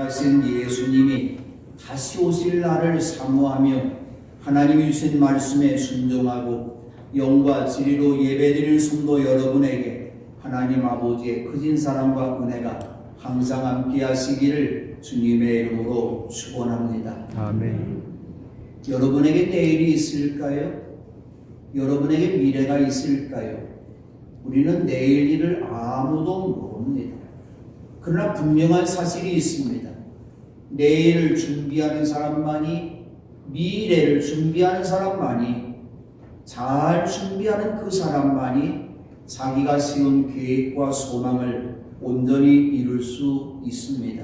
하신 예수님이 다시 오실 날을 사모하며 하나님이 주신 말씀에 순종하고 영과 진리로 예배드리는 성도 여러분에게 하나님 아버지의 크신 사랑과 은혜가 항상 함께 하시기를 주님의 이름으로 축원합니다. 아멘. 여러분에게 내일이 있을까요? 여러분에게 미래가 있을까요? 우리는 내일 일을 아무도 모릅니다. 그러나 분명한 사실이 있습니다. 내일을 준비하는 사람만이, 미래를 준비하는 사람만이, 잘 준비하는 그 사람만이 자기가 세운 계획과 소망을 온전히 이룰 수 있습니다.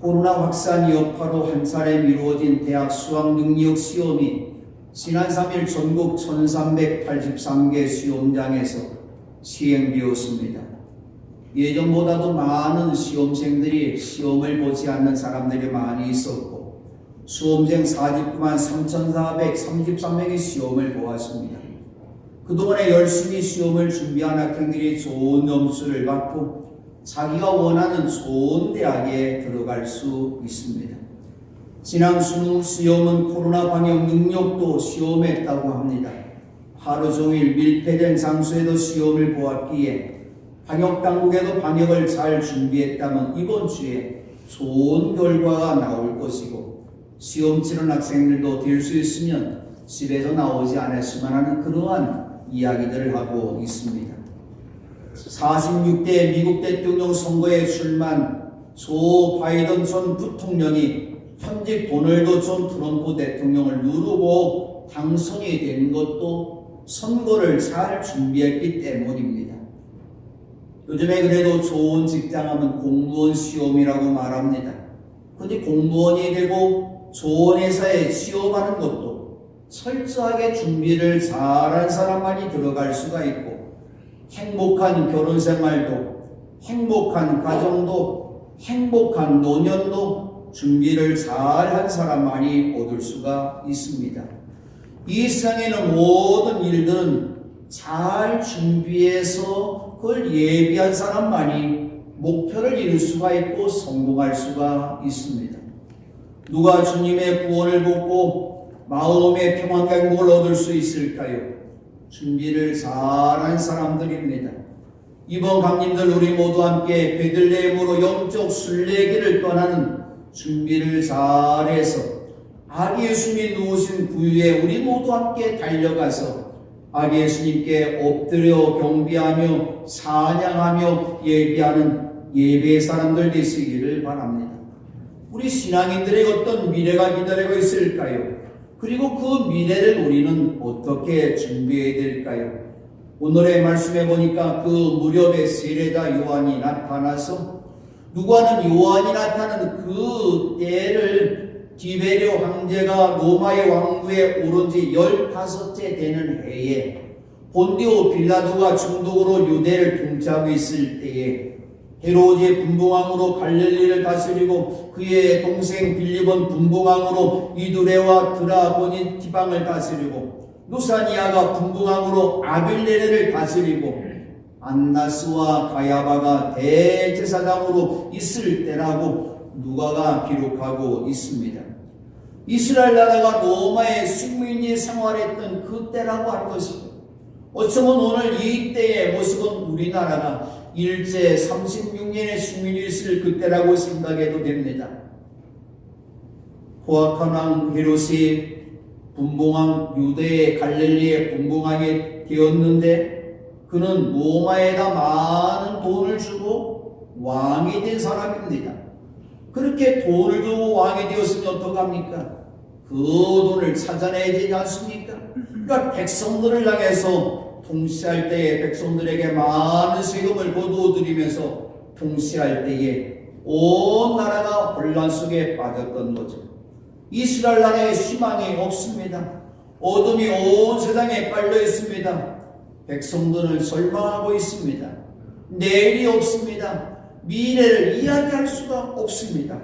코로나 확산 여파로 한 차례 미루어진 대학 수학능력 시험이 지난 3일 전국 1383개 시험장에서 시행되었습니다. 예전보다도 많은 시험생들이 시험을 보지 않는 사람들이 많이 있었고 수험생 49만 3,433명이 시험을 보았습니다. 그동안에 열심히 시험을 준비한 학생들이 좋은 점수를 받고 자기가 원하는 좋은 대학에 들어갈 수 있습니다. 지난 수능 시험은 코로나 방역 능력도 시험했다고 합니다. 하루 종일 밀폐된 장소에도 시험을 보았기에 방역당국에도 방역을 잘 준비했다면 이번 주에 좋은 결과가 나올 것이고 시험 치른 학생들도 될 수 있으면 집에서 나오지 않았으면 하는 그러한 이야기들을 하고 있습니다. 46대 미국 대통령 선거에 출마한 조 바이든 전 부통령이 현직 도널드 전 트럼프 대통령을 누르고 당선이 된 것도 선거를 잘 준비했기 때문입니다. 요즘에 그래도 좋은 직장하면 공무원 시험이라고 말합니다. 그런데 공무원이 되고 좋은 회사에 취업하는 것도 철저하게 준비를 잘한 사람만이 들어갈 수가 있고 행복한 결혼생활도 행복한 가정도 행복한 노년도 준비를 잘한 사람만이 얻을 수가 있습니다. 이 세상에는 모든 일들은 잘 준비해서 그걸 예비한 사람만이 목표를 이룰 수가 있고 성공할 수가 있습니다. 누가 주님의 구원을 받고 마음의 평안과 행복을 얻을 수 있을까요? 준비를 잘한 사람들입니다. 이번 강림들 우리 모두 함께 베들레헴으로 영적 순례길을 떠나는 준비를 잘해서 아기 예수님이 누우신 구유에 우리 모두 함께 달려가서 아기 예수님께 엎드려 경배하며 찬양하며 예배하는 예배의 사람들 되시기를 바랍니다. 우리 신앙인들에게 어떤 미래가 기다리고 있을까요? 그리고 그 미래를 우리는 어떻게 준비해야 될까요? 오늘의 말씀에 보니까 그 무렵에 세례자 요한이 나타나서 누구하는 요한이 나타나는 그 때를 디베리오 황제가 로마의 왕국에 오른 지 15째 되는 해에 본디오 빌라도가 중독으로 유대를 통치하고 있을 때에 헤로디의 분봉왕으로 갈릴리를 다스리고 그의 동생 빌립은 분봉왕으로 이두레와 드라보니 지방을 다스리고 루사니아가 분봉왕으로 아빌레네를 다스리고 안나스와 가야바가 대제사장으로 있을 때라고 누가가 기록하고 있습니다. 이스라엘 나라가 로마의 식민지 생활했던 그때라고 할 것이고 어쩌면 오늘 이때의 모습은 우리나라가 일제 36년의 식민지 있을 그때라고 생각해도 됩니다. 호악한 왕 헤롯이 분봉왕 유대의 갈릴리의 분봉왕이 되었는데 그는 로마에다 많은 돈을 주고 왕이 된 사람입니다. 그렇게 돈을 주고 왕이 되었으니 어떡합니까? 그 돈을 찾아내야 되지 않습니까? 그러니까 백성들을 향해서 통치할 때에 백성들에게 많은 세금을 거두어들이면서 통치할 때에 온 나라가 혼란 속에 빠졌던 거죠. 이스라엘 나라에 희망이 없습니다. 어둠이 온 세상에 깔려 있습니다. 백성들은 절망하고 있습니다. 내일이 없습니다. 미래를 이야기할 수가 없습니다.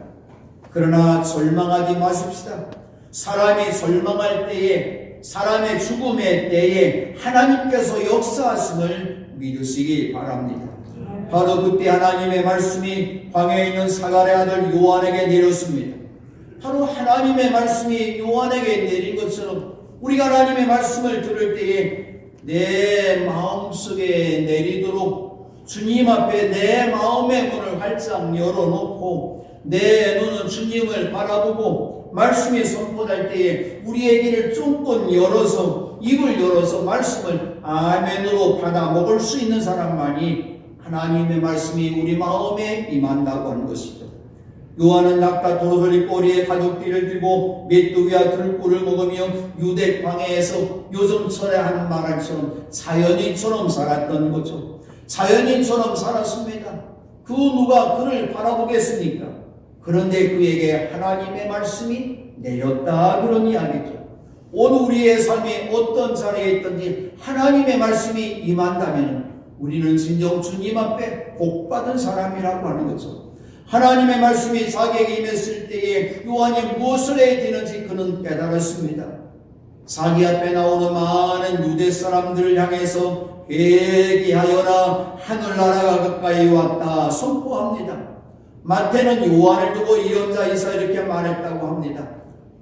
그러나 절망하지 마십시다. 사람이 절망할 때에 사람의 죽음의 때에 하나님께서 역사하심을 믿으시기 바랍니다. 바로 그때 하나님의 말씀이 광야에 있는 사갈의 아들 요한에게 내렸습니다. 바로 하나님의 말씀이 요한에게 내린 것처럼 우리가 하나님의 말씀을 들을 때에 내 마음속에 내리도록 주님 앞에 내 마음의 문을 활짝 열어놓고 내 눈은 주님을 바라보고 말씀이 선포될 때에 우리의 길을 조금 열어서 입을 열어서 말씀을 아멘으로 받아 먹을 수 있는 사람만이 하나님의 말씀이 우리 마음에 임한다고 하는 것이죠. 요한은 낙타 도로를 꼬리에 가죽띠를 들고 메뚜기와 들꿀을 먹으며 유대 광야에서 요즘철에 하는 말처럼 자연인처럼 살았던 거죠. 자연인처럼 살았습니다. 그 누가 그를 바라보겠습니까? 그런데 그에게 하나님의 말씀이 내렸다 그런 이야기죠. 오늘 우리의 삶이 어떤 자리에 있든지 하나님의 말씀이 임한다면 우리는 진정 주님 앞에 복받은 사람이라고 하는 거죠. 하나님의 말씀이 자기에게 임했을 때에 요한이 무엇을 해야 되는지 그는 깨달았습니다. 자기 앞에 나오는 많은 유대 사람들을 향해서 회개하여라 하늘나라가 가까이 왔다 선포합니다. 마태는 요한을 두고 예언자 이사 이렇게 말했다고 합니다.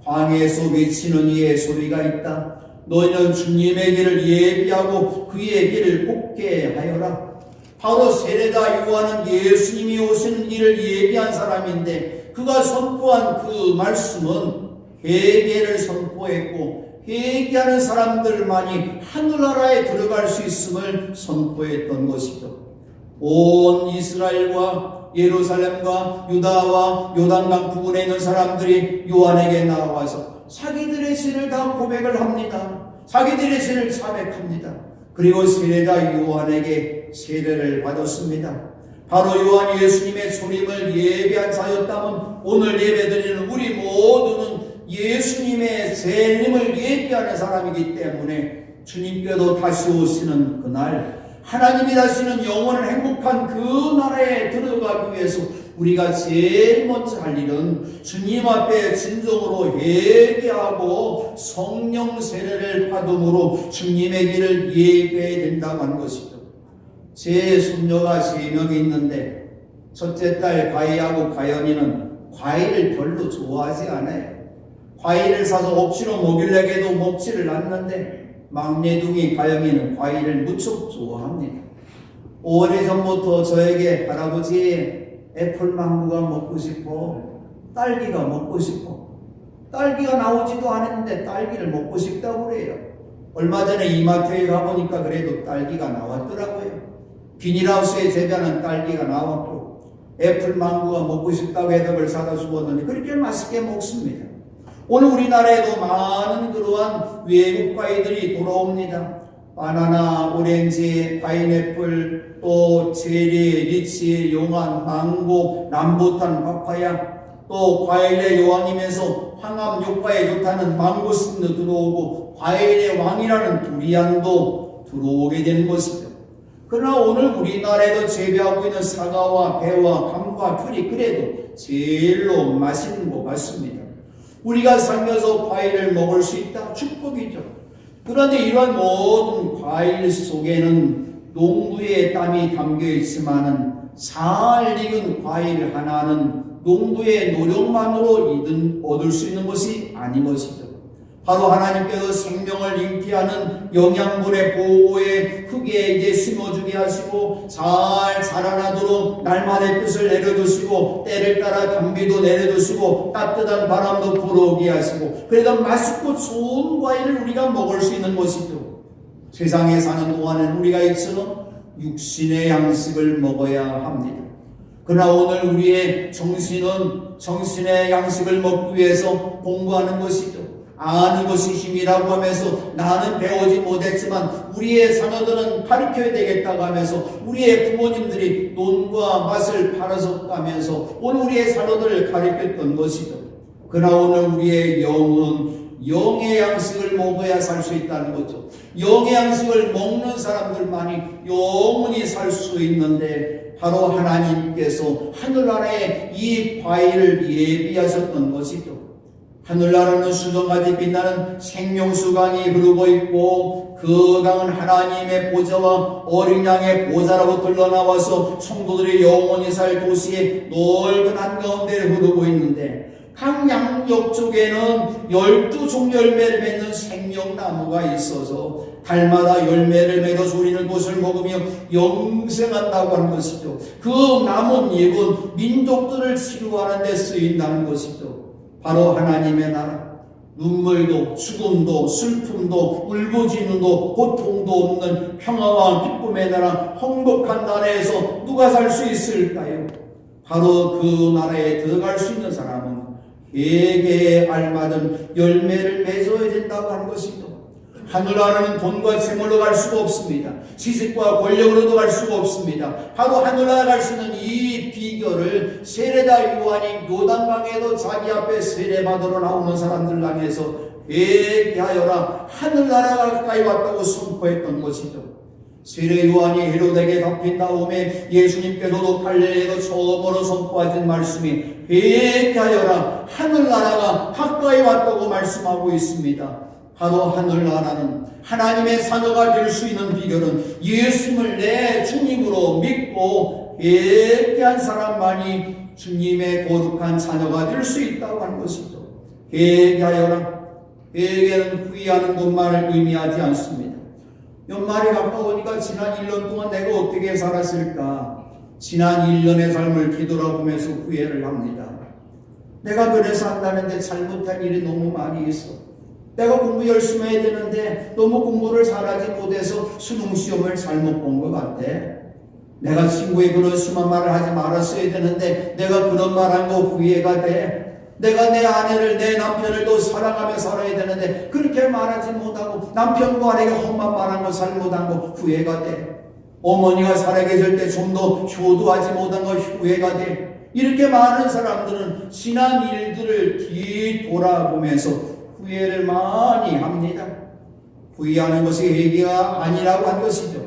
광야에서 외치는 이의 소리가 있다. 너희는 주님의 길을 예비하고 그의 길을 곱게 하여라. 바로 세례자 요한은 예수님이 오시는 일을 예비한 사람인데 그가 선포한 그 말씀은 회개를 선포했고 회개하는 사람들만이 하늘나라에 들어갈 수 있음을 선포했던 것이죠. 온 이스라엘과 예루살렘과 유다와 요단강 부근에 있는 사람들이 요한에게 나와서 자기들의 죄를 다 고백을 합니다. 자기들의 죄를 자백합니다. 그리고 세례자 요한에게 세례를 받았습니다. 바로 요한이 예수님의 초림을 예비한 자였다면 오늘 예배드리는 우리 모두는 예수님의 재림을 예비하는 사람이기 때문에 주님께도 다시 오시는 그날 하나님이 다시는 영원한 행복한 그 나라에 들어가기 위해서 우리가 제일 먼저 할 일은 주님 앞에 진정으로 회개하고 성령 세례를 받음으로 주님의 길을 예배해야 된다고 하는 것이죠. 제 손녀가 3명이 있는데 첫째 딸 가희하고 가연이는 과일을 별로 좋아하지 않아요. 과일을 사서 억지로 먹이려고 해도 먹지를 않는데 막내둥이 가영이는 과일을 무척 좋아합니다. 오래전부터 저에게 할아버지 애플망고가 먹고 싶어, 딸기가 먹고 싶어. 딸기가 나오지도 않았는데 딸기를 먹고 싶다고 그래요. 얼마 전에 이마트에 가보니까 그래도 딸기가 나왔더라고요. 비닐하우스에 재배하는 딸기가 나왔고 애플망고가 먹고 싶다고 해서 그걸 사다 주었는데 그렇게 맛있게 먹습니다. 오늘 우리나라에도 많은 그러한 외국 과일들이 돌아옵니다. 바나나, 오렌지, 파인애플, 또 체리, 리치, 용안, 망고, 람부탄, 파파야, 또 과일의 여왕이면서 황암 효과에 좋다는 망고스틴도 들어오고 과일의 왕이라는 두리안도 들어오게 되는 것이죠. 그러나 오늘 우리나라에도 재배하고 있는 사과와 배와 감과 귤이 그래도 제일로 맛있는 것 같습니다. 우리가 살면서 과일을 먹을 수 있다? 축복이죠. 그런데 이러한 모든 과일 속에는 농부의 땀이 담겨 있지만은 잘 익은 과일 하나는 농부의 노력만으로 얻을 수 있는 것이 아닌 것이죠. 바로 하나님께서 생명을 잉태하는 영양분의 보호에 크게 이제 심어주게 하시고 잘 자라나도록 날마다 뜻을 내려주시고 때를 따라 감기도 내려주시고 따뜻한 바람도 불어오게 하시고 그래도 맛있고 좋은 과일을 우리가 먹을 수 있는 것이죠. 세상에 사는 동안은 우리가 이처럼 육신의 양식을 먹어야 합니다. 그러나 오늘 우리의 정신은 정신의 양식을 먹기 위해서 공부하는 것이죠. 아는 것이 힘이라고 하면서 나는 배우지 못했지만 우리의 자녀들은 가르쳐야 되겠다고 하면서 우리의 부모님들이 논과 맛을 팔아서 가면서 오늘 우리의 자녀들을 가르쳤던 것이죠. 그러나 오늘 우리의 영은 영의 양식을 먹어야 살 수 있다는 거죠. 영의 양식을 먹는 사람들만이 영원히 살 수 있는데 바로 하나님께서 하늘나라에 이 과일을 예비하셨던 것이죠. 하늘나라는 수정같이 빛나는 생명수강이 흐르고 있고 그 강은 하나님의 보좌와 어린 양의 보좌라고 흘러나와서 성도들이 영원히 살 도시의 넓은 한가운데 흐르고 있는데 강 양옆 쪽에는 12종 열매를 맺는 생명나무가 있어서 달마다 열매를 맺어서 우리는 그것을 먹으며 영생한다고 하는 것이죠. 그 나뭇잎은 민족들을 치료하는 데 쓰인다는 것이죠. 바로 하나님의 나라. 눈물도 죽음도 슬픔도 울부짖음도 고통도 없는 평화와 기쁨의 나라, 행복한 나라에서 누가 살 수 있을까요? 바로 그 나라에 들어갈 수 있는 사람은 회개에 알맞은 열매를 맺어야 된다고 하는 것이죠. 하늘나라는 돈과 재물로 갈 수가 없습니다. 지식과 권력으로도 갈 수가 없습니다. 바로 하늘나라 갈 수 있는 이 비결을 세례자 요한이 요단강에도 자기 앞에 세례받으러 나오는 사람들 향해서 회개하여라, 하늘나라가 가까이 왔다고 선포했던 것이죠. 세례 요한이 헤로데에게 잡힌 다음에 예수님께서도 갈릴리에도 처음으로 선포하신 말씀이 회개하여라, 하늘나라가 가까이 왔다고 말씀하고 있습니다. 바로 하늘나라는 하나님의 자녀가 될 수 있는 비결은 예수님을 내 주님으로 믿고 회개한 사람만이 주님의 거룩한 자녀가 될 수 있다고 하는 것이죠. 회개하여라. 회개는 후회하는 것만을 의미하지 않습니다. 연말이 가까우니까 지난 1년 동안 내가 어떻게 살았을까? 지난 1년의 삶을 뒤돌아보면서 후회를 합니다. 내가 그래서 한다는데 잘못한 일이 너무 많이 있어. 내가 공부 열심히 해야 되는데 너무 공부를 잘하지 못해서 수능시험을 잘못 본 것 같아. 내가 친구에 그런 심한 말을 하지 말았어야 되는데 내가 그런 말한 거 후회가 돼. 내가 내 아내를, 내 남편을 더 사랑하며 살아야 되는데 그렇게 말하지 못하고 남편과 아내에게 험한 말한 거 잘못한 거 후회가 돼. 어머니가 살아계실 때 좀 더 효도하지 못한 거 후회가 돼. 이렇게 많은 사람들은 지난 일들을 뒤돌아보면서 후회를 많이 합니다. 후회하는 것이 회개가 아니라고 한 것이죠.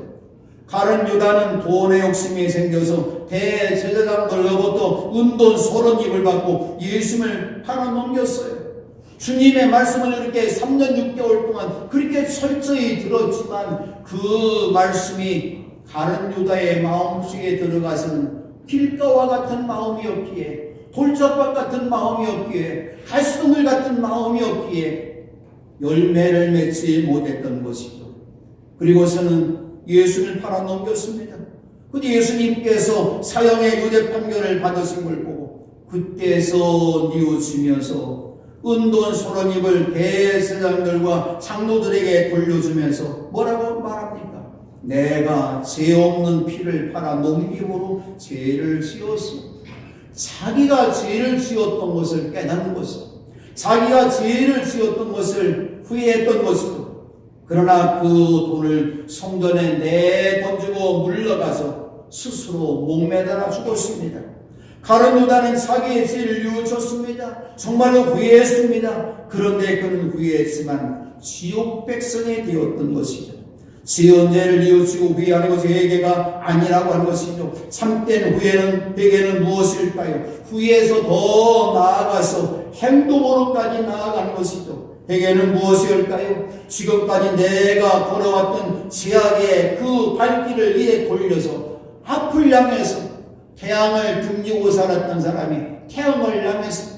가룟 유다는 돈의 욕심이 생겨서 대제사장들로부터 은돈 30입을 받고 예수님을 팔아넘겼어요. 주님의 말씀을 이렇게 3년 6개월 동안 그렇게 철저히 들었지만 그 말씀이 가룟 유다의 마음속에 들어가서는 길가와 같은 마음이었기에, 돌짝밭 같은 마음이었기에, 가시덩굴 같은 마음이었기에 열매를 맺지 못했던 것이죠. 그리고서는 예수를 팔아넘겼습니다. 근데 예수님께서 사형의 유죄 판결을 받으신 걸 보고 그때서 뉘우치면서 은돈 30입을 대제사장들과 장로들에게 돌려주면서 뭐라고 말합니까? 내가 죄 없는 피를 팔아 넘김으로 죄를 지었습니다. 자기가 죄를 지었던 것을 깨닫는 것이죠. 자기가 죄를 지었던 것을 후회했던 것이죠. 그러나 그 돈을 성전에 내던지고 물러가서 스스로 목매달아 죽었습니다. 가룟 유다는 자기의 죄를 뉘우쳤습니다. 정말로 후회했습니다. 그런데 그는 후회했지만 지옥 백성이 되었던 것이죠. 지은 죄를 뉘우치고 후회하는 것이 회개가 아니라고 하는 것이죠. 참된 후회는, 회개는 무엇일까요? 후회에서 더 나아가서 행동으로까지 나아가는 것이죠. 회개는 무엇일까요? 지금까지 내가 걸어왔던 죄악의 그 발길을 이에 돌려서 앞을 향해서 태양을 등지고 살았던 사람이 태양을 향해서,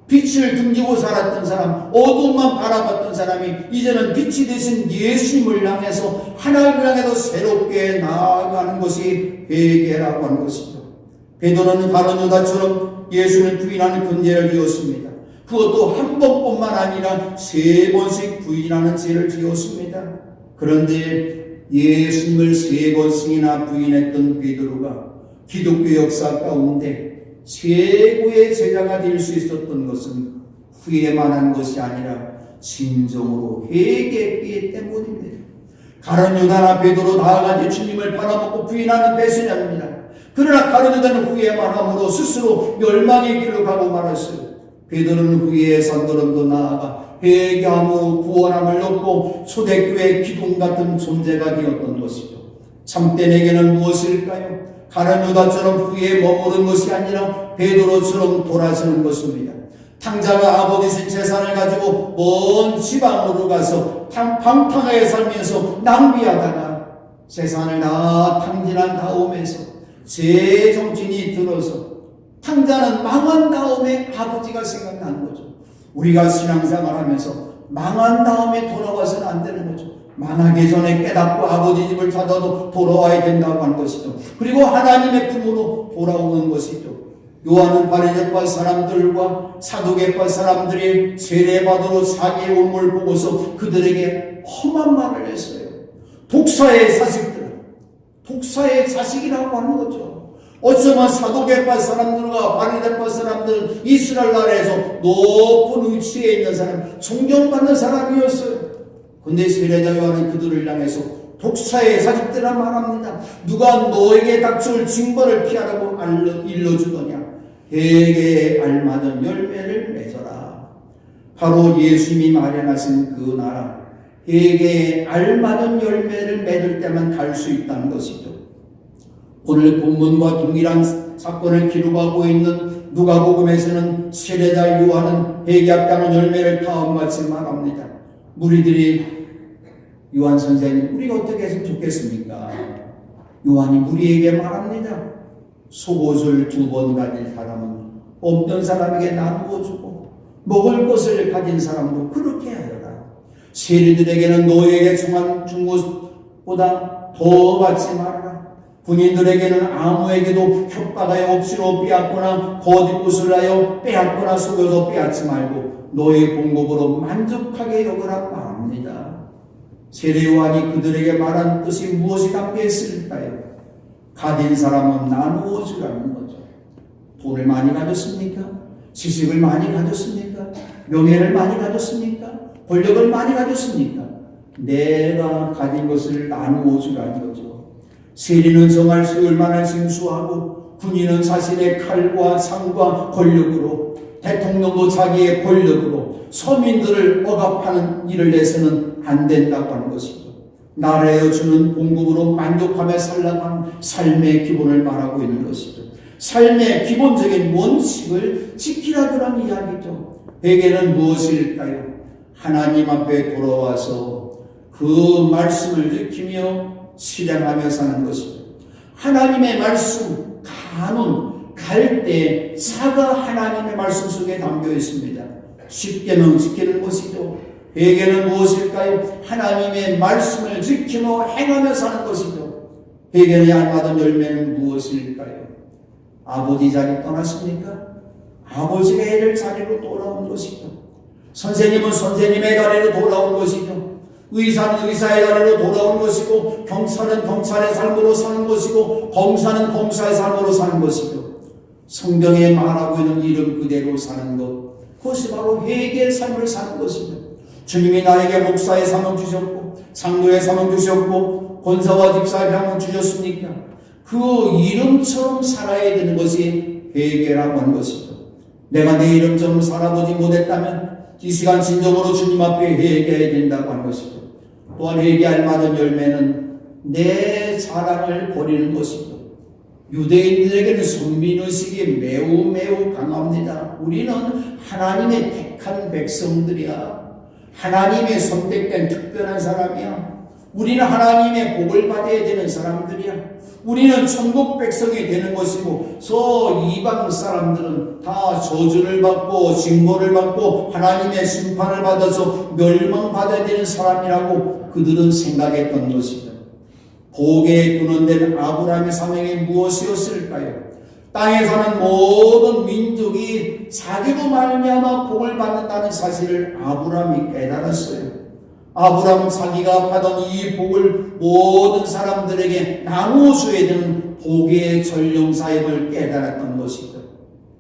빛을 등지고 살았던 사람, 어둠만 바라봤던 사람이 이제는 빛이 되신 예수님을 향해서 하나님을 향해서 새롭게 나아가는 것이 회개라고 하는 것이죠. 베드로는 가룟 유다처럼 예수를 부인하는 근죄를 지었습니다. 그것도 한 번뿐만 아니라 3번씩 부인하는 죄를 지었습니다. 그런데 예수님을 3번씩이나 부인했던 베드로가 기독교 역사 가운데 최고의 제자가 될 수 있었던 것은 후회만 한 것이 아니라 진정으로 회개했기 때문입니다. 가룟 유다나 베드로 다 같이 주님을 팔아먹고 부인하는 배신자입니다. 그러나 가룟 유다는 후회만 함으로 스스로 멸망의 길로 가고 말았어요. 베드로는 후회의 산걸음도 나아가 회개함으로 구원함을 얻고 초대교회 기둥 같은 존재가 되었던 것이죠. 참된 회개는 무엇일까요? 가룟 유다처럼 후회에 머무른 것이 아니라 베드로처럼 돌아서는 것입니다. 탕자가 아버지 재산을 가지고 먼 지방으로 가서 방탕하게 살면서 낭비하다가 재산을 다 탕진한 다음에서 재정신이 들어서 탕자는 망한 다음에 아버지가 생각나는 거죠. 우리가 신앙생활하면서 망한 다음에 돌아와서는 안 되는 거죠. 망하기 전에 깨닫고 아버지 집을 찾아도 돌아와야 된다고 하는 것이죠. 그리고 하나님의 품으로 돌아오는 것이죠. 요한은 바리새파 사람들과 사두개파 사람들이 세례받으러 자기의 몸을 보고서 그들에게 험한 말을 했어요. 독사의 자식들, 독사의 자식이라고 하는 거죠. 어쩌면 사두개파 사람들과 바리새파 사람들은 이스라엘 나라에서 높은 위치에 있는 사람, 존경받는 사람이었어요. 근데 세례자 요한은 그들을 향해서 독사의 자식들아 말합니다. 누가 너에게 닥쳐올 징벌을 피하라고 일러주더냐. 회개에 알맞은 열매를 맺어라. 바로 예수님이 마련하신 그 나라, 회개에 알맞은 열매를 맺을 때만 갈 수 있다는 것이죠. 오늘 본문과 동일한 사건을 기록하고 있는 누가복음에서는 세례자 요한은 회개합당한 열매를 다음과 같이 말합니다. 무리들이 요한 선생님, 우리가 어떻게 했으면 좋겠습니까? 요한이 무리에게 말합니다. 속옷을 2번 가진 사람은 없는 사람에게 나누어 주고 먹을 것을 가진 사람도 그렇게 하여라. 세리들에게는 너에게 준 것보다 더 받지 말아라. 군인들에게는 아무에게도 협박하여 억지로 빼앗거나 거짓것을 하여 빼앗거나 속여서 빼앗지 말고 너의 공급으로 만족하게 여기라 말합니다. 세례 요한이 그들에게 말한 뜻이 무엇이 담겨있을까요? 가진 사람은 나누어 주라는 거죠. 돈을 많이 가졌습니까? 지식을 많이 가졌습니까? 명예를 많이 가졌습니까? 권력을 많이 가졌습니까? 내가 가진 것을 나누어 주라는 거죠. 세리는 정할 수 얼마나 생수하고 군인은 자신의 칼과 창과 권력으로, 대통령도 자기의 권력으로 서민들을 억압하는 일을 해서는 안 된다고 하는 것이죠. 나라에 주는 공급으로 만족하며 살아가는 삶의 기본을 말하고 있는 것이죠. 삶의 기본적인 원칙을 지키라 그런 이야기죠. 회개는 무엇일까요? 하나님 앞에 돌아와서 그 말씀을 지키며 실행하며 사는 것이죠. 하나님의 말씀, 간운, 갈대, 사가 하나님의 말씀 속에 담겨 있습니다. 십계명 지키는 것이죠. 회개는 무엇일까요? 하나님의 말씀을 지키며 행하며 사는 것이죠. 회개의 알맞은 열매는 무엇일까요? 아버지 자리 떠났습니까? 아버지가 애를 자리로 돌아온 것이죠. 선생님은 선생님의 자리로 돌아온 것이죠. 의사는 의사의 자리로 돌아온 것이고, 경찰은 경찰의 삶으로 사는 것이고, 검사는 검사의 삶으로 사는 것이죠. 성경에 말하고 있는 이름 그대로 사는 것, 그것이 바로 회개의 삶을 사는 것이죠. 주님이 나에게 목사의 사명 주셨고 장로의 사명 주셨고 권사와 집사의 사명 주셨으니까 그 이름처럼 살아야 되는 것이 회개라고 하는 것이죠. 내가 내 이름처럼 살아보지 못했다면 이 시간 진정으로 주님 앞에 회개해야 된다고 하는 것이죠. 또한 회개할 만한 열매는 내 자랑을 버리는 것이죠. 유대인들에게는 선민의식이 매우 강합니다. 우리는 하나님의 택한 백성들이야. 하나님의 선택된 특별한 사람이야. 우리는 하나님의 복을 받아야 되는 사람들이야. 우리는 천국 백성이 되는 것이고, 저 이방 사람들은 다 저주를 받고 징벌을 받고 하나님의 심판을 받아서 멸망받아야 되는 사람이라고 그들은 생각했던 것이죠. 복에 근원된 아브라함의 사명이 무엇이었을까요? 땅에 사는 모든 민족이 자기로 말미암아 복을 받는다는 사실을 아브라함이 깨달았어요. 아브라함은 자기가 받은 이 복을 모든 사람들에게 나누어 줘야 되는 복의 전령사역을 깨달았던 것이죠.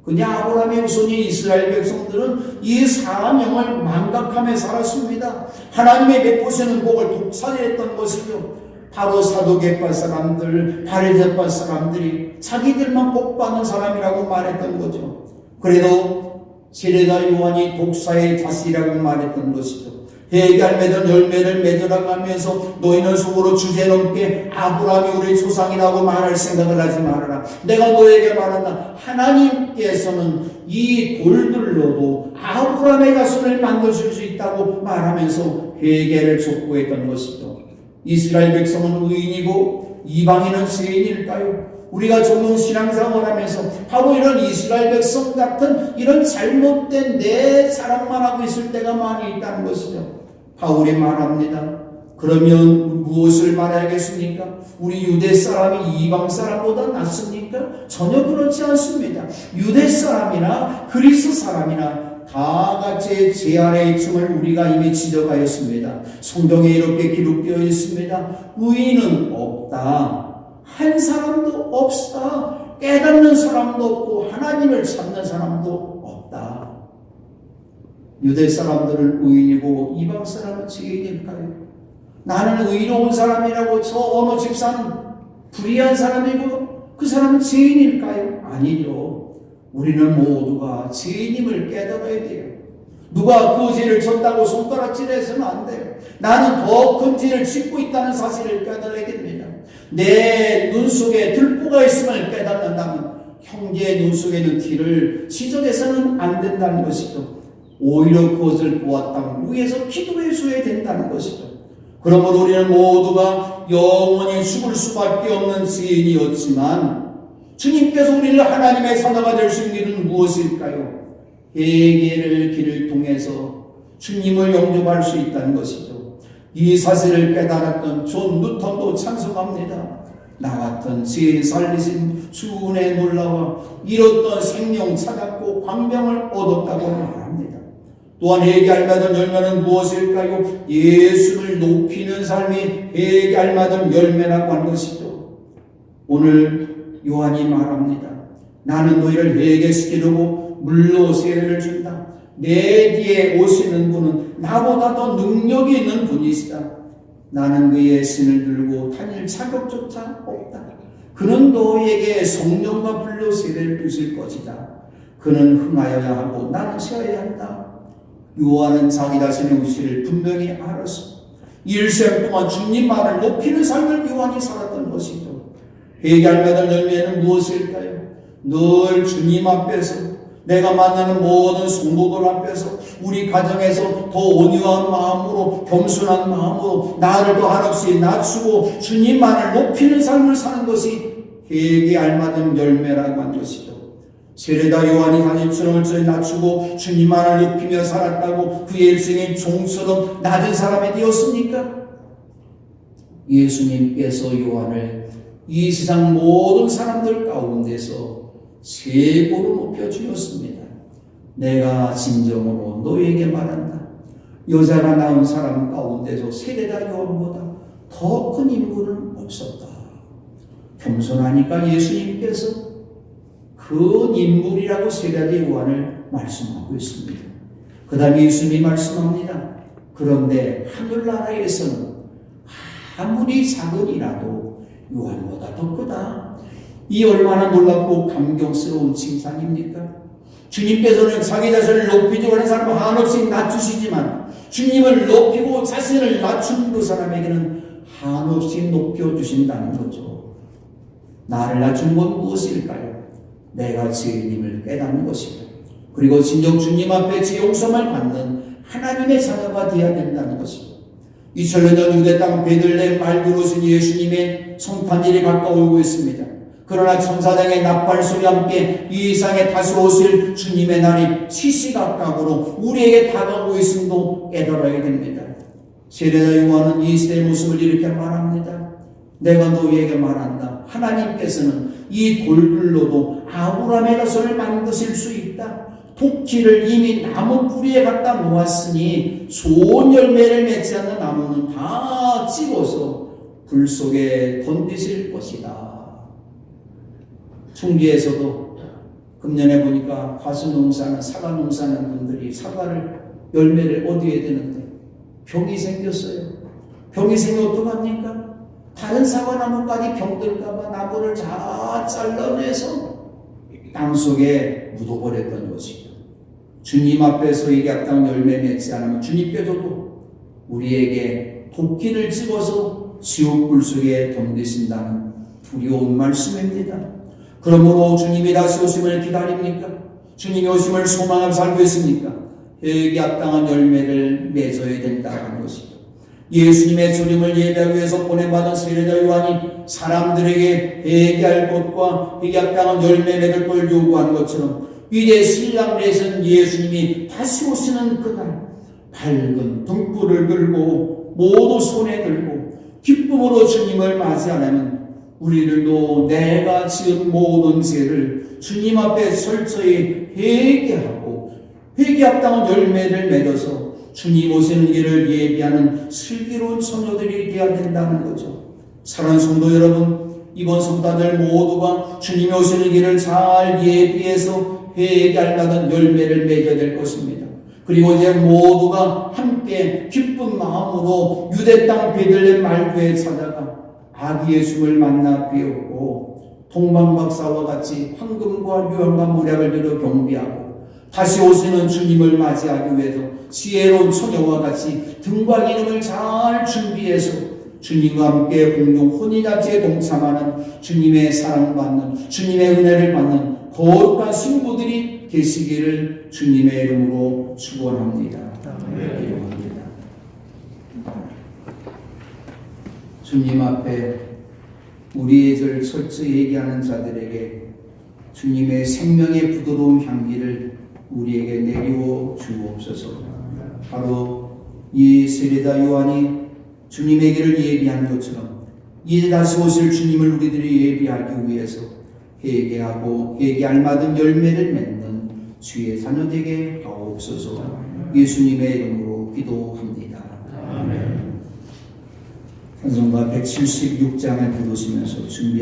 근데 아브라함의 후손이 이스라엘 백성들은 이 사명을 망각하며 살았습니다. 하나님의 베푸시는 복을 독살했던 것이죠. 바로 사두개파 사람들, 바리새파 사람들이 자기들만 복받는 사람이라고 말했던 거죠. 그래도 세례자 요한이 독사의 자식이라고 말했던 것이죠. 해결 열매를 맺어나가면서 너희는 속으로 주제넘게 아브라함이 우리 조상이라고 말할 생각을 하지 말아라. 내가 너에게 말한다. 하나님께서는 이 돌들로도 아브라함의 자손을 만드실 수 있다고 말하면서 회개를 촉구했던 것이죠. 이스라엘 백성은 의인이고 이방인은 죄인일까요? 우리가 종종 신앙생활을 하면서 바로 이런 이스라엘 백성 같은 이런 잘못된 내 자랑만 하고 있을 때가 많이 있다는 것이죠. 바울이 말합니다. 그러면 무엇을 말해야겠습니까? 우리 유대 사람이 이방 사람보다 낫습니까? 전혀 그렇지 않습니다. 유대 사람이나 그리스 사람이나 다 같이 죄 아래 있음을 우리가 이미 지적하였습니다. 성경에 이렇게 기록되어 있습니다. 의인은 없다. 한 사람도 없다. 깨닫는 사람도 없고 하나님을 찾는 사람도 없다. 유대 사람들은 의인이고 이방 사람은 죄인일까요? 나는 의로운 사람이라고 저 어느 집사는 불의한 사람이고 그 사람은 죄인일까요? 아니죠. 우리는 모두가 죄인임을 깨달아야 돼요. 누가 그 죄를 졌다고 손가락질해서는 안 돼요. 나는 더 큰 죄를 짓고 있다는 사실을 깨달아야 됩니다. 내 눈 속에 들보가 있음을 깨닫는다면 형제의 눈 속에는 티를 지적해서는 안 된다는 것이죠. 오히려 그것을 보았다면 위에서 기도해 줘야 된다는 것이죠. 그러므로 우리는 모두가 영원히 죽을 수밖에 없는 죄인이었지만 주님께서 우리를 하나님의 사자가 될 수 있는 길은 무엇일까요? 회개를 길을 통해서 주님을 영접할 수 있다는 것이죠. 이 사실을 깨달았던 존 누턴도 찬송합니다. 나 같은 죄인 살리신 주 은혜 놀라워 잃었던 생명 찾았고 광명을 얻었다고 말합니다. 또한 회개할마다 열매는 무엇일까요? 예수를 높이는 삶이 회개할마다 열매라고 하는 것이죠. 오늘 요한이 말합니다. 나는 너희를 회개시키려고 물로 세례를 준다. 내 뒤에 오시는 분은 나보다 더 능력이 있는 분이시다. 나는 그의 신을 들고 다닐 자격조차 없다. 그는 너에게 성령과 불로 세례를 주실 것이다. 그는 흥하여야 하고 나는 쉬어야 한다. 요한은 자기 자신의 위치를 분명히 알았어. 일생 동안 주님만을 높이는 삶을 요한이 살았던 것이죠. 회개할마다 열매는 무엇일까요? 늘 주님 앞에서 내가 만나는 모든 성도들 앞에서 우리 가정에서 더 온유한 마음으로 겸손한 마음으로 나를 더 한없이 낮추고 주님만을 높이는 삶을 사는 것이 회개할마다 열매라고 한 것이죠. 세례자 요한이 자신처럼 낮추고 주님만을 높이며 살았다고 그의 일생이 종처럼 낮은 사람이 되었습니까? 예수님께서 요한을 이 세상 모든 사람들 가운데서 최고로 높여주었습니다. 내가 진정으로 너에게 말한다. 여자가 낳은 사람 가운데서 세례자 요한보다 더 큰 인물은 없었다. 겸손하니까 예수님께서 그 인물이라고 세례자 요한을 말씀하고 있습니다. 그 다음에 예수님이 말씀합니다. 그런데 하늘나라에서는 아무리 작은이라도 요한보다 더 크다. 이 얼마나 놀랍고 감격스러운 칭찬입니까? 주님께서는 자기 자신을 높이지 않은 사람을 한없이 낮추시지만 주님을 높이고 자신을 낮춘 그 사람에게는 한없이 높여주신다는 거죠. 나를 낮춘 건 무엇일까요? 내가 죄인임을 깨닫는 것이다. 그리고 진정 주님 앞에 제 용서를 받는 하나님의 자녀가 되어야 된다는 것입니다. 2000년 전 유대 땅 베들레헴 말그릇은 예수님의 성탄절이 가까워오고 있습니다. 그러나 천사장의 나팔소리와 함께 이 세상에 다시 오실 주님의 날이 시시각각으로 우리에게 다가오고 있음도 깨달아야 됩니다. 세례자 요한은 이 시대의 모습을 이렇게 말합니다. 내가 너희에게 말한다. 하나님께서는 이 돌들로도 아브라함의 자손을 만드실 수 있다. 토끼를 이미 나무 뿌리에 갖다 놓았으니 좋은 열매를 맺지 않는 나무는 다 집어서 불 속에 던지실 것이다. 충주에서도 금년에 보니까 과수 농사는 사과 농사는 분들이 사과를 열매를 얻어야 되는데 병이 생겼어요. 병이 생겨 어떡합니까? 다른 사과나무까지 병들까봐 나무를 다 잘라내서 땅속에 묻어버렸던 것이죠. 주님 앞에서 이 악당 열매 맺지 않으면 주님께서도 우리에게 도끼를 집어서 지옥 불 속에 던지신다는 두려운 말씀입니다. 그러므로 주님이 다시 오심을 기다립니까? 주님이 오심을 소망하며 살고 있습니까? 회개에 합당한 열매를 맺어야 된다는 것이죠. 예수님의 주님을 예배하기 위해서 보내받은 세례자 요한이 사람들에게 회개할 것과 회개에 합당한 열매 맺을 걸 요구한 것처럼 이제 신랑 대신 예수님이 다시 오시는 그날 밝은 등불을 들고 모두 손에 들고 기쁨으로 주님을 맞이하려면 우리들도 내가 지은 모든 죄를 주님 앞에 철저히 회개하고 회개에 합당한 열매를 맺어서 주님 오시는 길을 예비하는 슬기로운 처녀들이 되어야 된다는 거죠. 사랑하는 성도 여러분, 이번 성도들 모두가 주님이 오시는 길을 잘 예비해서 회개할 만한 열매를 맺어야 될 것입니다. 그리고 이제 모두가 함께 기쁜 마음으로 유대 땅 베들레헴 말구에 찾아가 아기 예수를 만나 배웠고 동방박사와 같이 황금과 유황과 물약을 들어 경비하고 다시 오시는 주님을 맞이하기 위해서 지혜로운 처녀와 같이 등과 기름을 잘 준비해서 주님과 함께 공동 혼인잔치에 동참하는 주님의 사랑받는 주님의 은혜를 받는 거룩한 신부들이 계시기를 주님의 이름으로 축원합니다. 기도합니다. 주님 앞에 우리의 죄를 철저히 얘기하는 자들에게 주님의 생명의 부드러운 향기를 우리에게 내리워 주옵소서. 바로 이 세례자 요한이 주님의 길을 예비한 것처럼 이제 다시 오실 주님을 우리들이 예비하기 위해서 회개하고 회개 알맞은 열매를 맺는 주의 자녀 되게 하옵소서. 예수님의 이름으로 기도합니다. 아멘. 찬송가 176장을 부르시면서 준비하시고